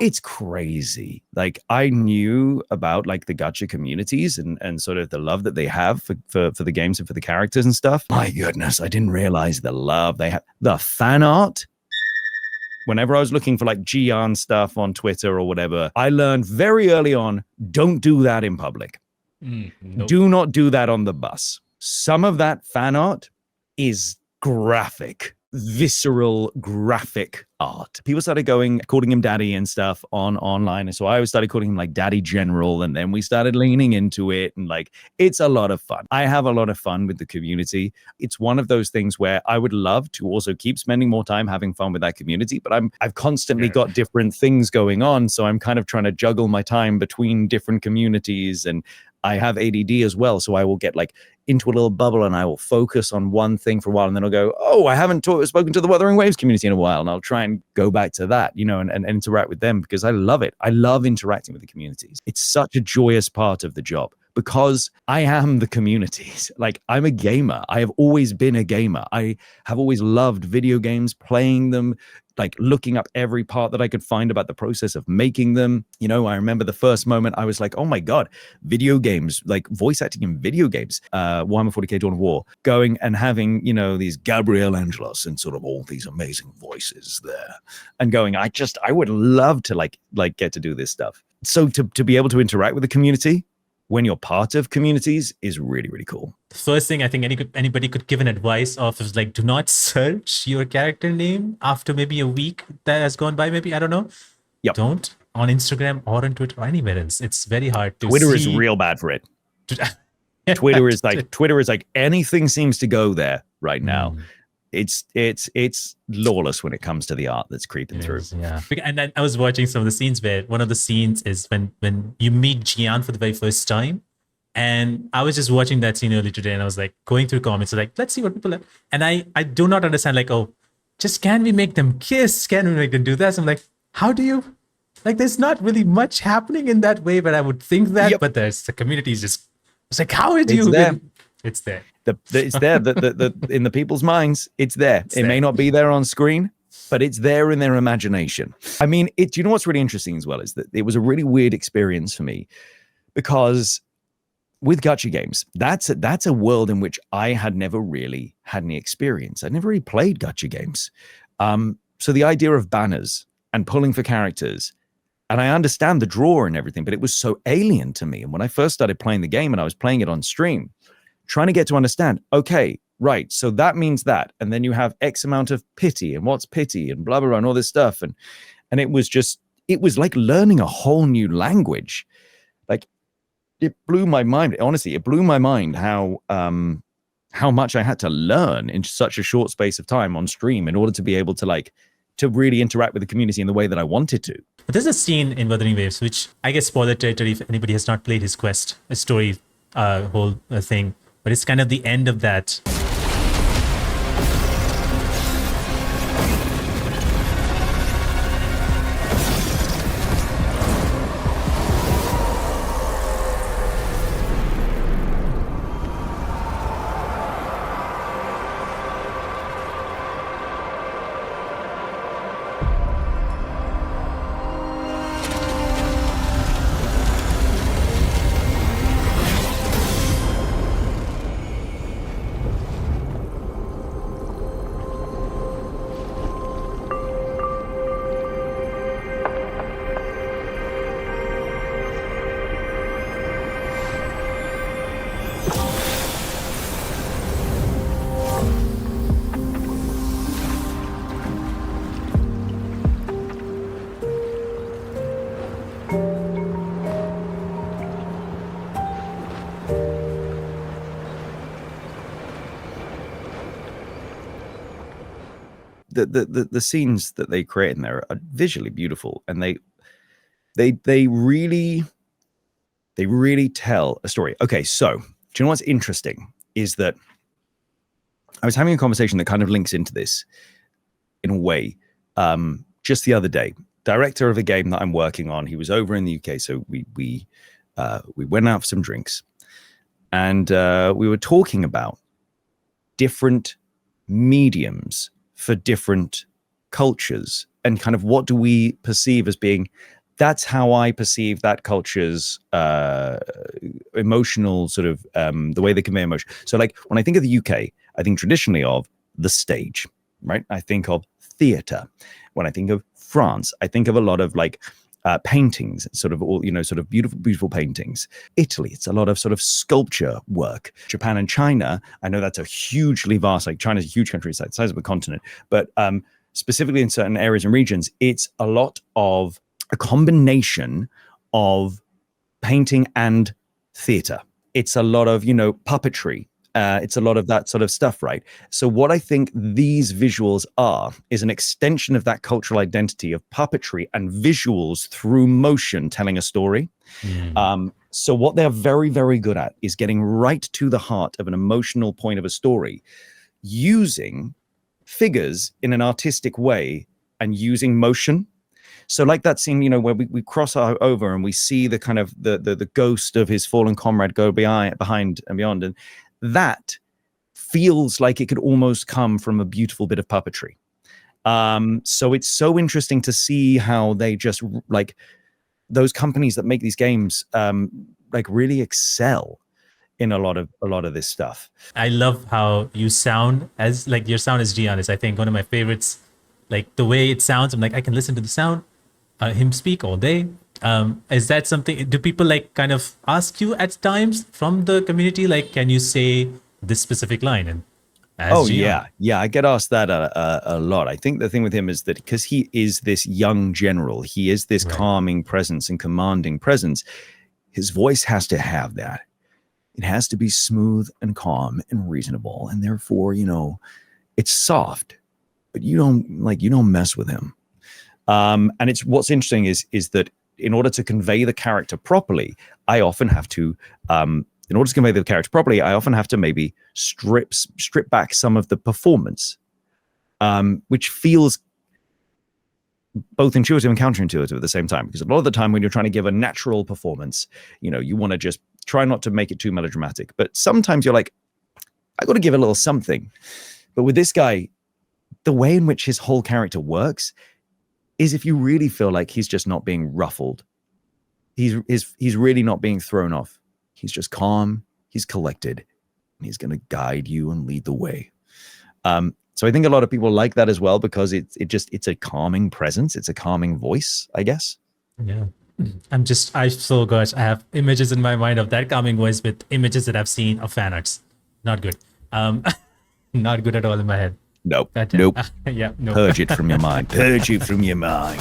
It's crazy. Like I knew about like the gacha communities and sort of the love that they have for the games and for the characters and stuff. My goodness, I didn't realize the love they have. The fan art. Whenever I was looking for like Jiyan stuff on Twitter or whatever, I learned very early on, don't do that in public. Nope. Do not do that on the bus. Some of that fan art is graphic, visceral, graphic art. People started calling him daddy and stuff online. And so I always started calling him like Daddy General. And then we started leaning into it. And like, it's a lot of fun. I have a lot of fun with the community. It's one of those things where I would love to also keep spending more time having fun with that community. But I've constantly got different things going on. So I'm kind of trying to juggle my time between different communities, and I have ADD as well, so I will get like into a little bubble and I will focus on one thing for a while, and then I'll go, oh, I haven't spoken to the Wuthering Waves community in a while, and I'll try and go back to that, you know, and interact with them because I love it. I love interacting with the communities. It's such a joyous part of the job because I am the communities. Like I'm a gamer. I have always been a gamer. I have always loved video games, playing them, like looking up every part that I could find about the process of making them. You know, I remember the first moment I was like, oh my God, video games, like voice acting in video games, Warhammer 40K Dawn of War, going and having, you know, these Gabriel Angelos and sort of all these amazing voices there and going, I would love to like get to do this stuff. So to be able to interact with the community when you're part of communities is really, really cool. The first thing I think anybody could give an advice of is like, do not search your character name after maybe a week that has gone by. Maybe, I don't know. Yep. Don't on Instagram or on Twitter or anywhere else. It's very hard to Twitter is real bad for it. Twitter is like anything seems to go there right now. It's lawless when it comes to the art that's creeping through. Yeah. And then I was watching some of the scenes where one of the scenes is when you meet Jiyan for the very first time. And I was just watching that scene earlier today and I was like going through comments, like, let's see what people have. And I do not understand, like, oh, just can we make them kiss? Can we make them do that? So I'm like, how do you? Like, there's not really much happening in that way, but I would think that. But the community is just, it's like, how would you? It's there. It's there. In the people's minds, it's there. It may not be there on screen, but it's there in their imagination. I mean, you know what's really interesting as well is that it was a really weird experience for me because with gacha games, that's a world in which I had never really had any experience. I'd never really played gacha games. So the idea of banners and pulling for characters, and I understand the draw and everything, but it was so alien to me. And when I first started playing the game and I was playing it on stream, trying to get to understand, okay, right, so that means that. And then you have X amount of pity and what's pity and blah, blah, blah, and all this stuff. And it was like learning a whole new language. Like it blew my mind. Honestly, it blew my mind how much I had to learn in such a short space of time on stream in order to be able to really interact with the community in the way that I wanted to. But there's a scene in Wuthering Waves, which I guess spoiler territory if anybody has not played his quest, a story, whole thing. But it's kind of the end of that. The scenes that they create in there are visually beautiful, and they really tell a story. Okay, so do you know what's interesting is that I was having a conversation that kind of links into this in a way just the other day. Director of a game that I'm working on, he was over in the UK, so we went out for some drinks, and we were talking about different mediums for different cultures and kind of what do we perceive as being, that's how I perceive that culture's emotional sort of the way they convey emotion. So like when I think of the UK, I think traditionally of the stage, right? I think of theater. When I think of France, I think of a lot of like paintings, sort of all, sort of beautiful paintings. Italy, it's a lot of sort of sculpture work. Japan and China, I know that's a hugely vast, like China's a huge country, it's like the size of a continent, but specifically in certain areas and regions, it's a lot of a combination of painting and theater. It's a lot of, puppetry. It's a lot of that sort of stuff, right? So what I think these visuals are is an extension of that cultural identity of puppetry and visuals through motion telling a story. So what they're very, very good at is getting right to the heart of an emotional point of a story, using figures in an artistic way and using motion. So like that scene, where we cross over and we see the kind of the ghost of his fallen comrade go behind and beyond. And that feels like it could almost come from a beautiful bit of puppetry. So it's so interesting to see how they just like those companies that make these games like really excel in a lot of this stuff. I love how you sound as like your sound as Jiyan is, I think, one of my favorites. Like the way it sounds, I'm like, I can listen to the sound, him speak all day. Is that something, do people like kind of ask you at times from the community, like, can you say this specific line? And yeah, I get asked that a lot. I think the thing with him is that because he is this young general, he is this calming presence and commanding presence, his voice has to have that. It has to be smooth and calm and reasonable, and therefore, it's soft, but you don't mess with him. And it's what's interesting is that in order to convey the character properly, I often have to maybe strip back some of the performance, which feels both intuitive and counterintuitive at the same time. Because a lot of the time when you're trying to give a natural performance, you want to just try not to make it too melodramatic. But sometimes you're like, I got to give a little something. But with this guy, the way in which his whole character works is if you really feel like he's just not being ruffled, he's really not being thrown off. He's just calm, he's collected, and he's going to guide you and lead the way. So I think a lot of people like that as well, because it's a calming presence, it's a calming voice, I guess. Yeah. I so gosh, I have images in my mind of that calming voice with images that I've seen of fan arts. Not good. Not good at all in my head. Nope. But, nope. Yeah. No. Purge it from your mind. Purge it from your mind.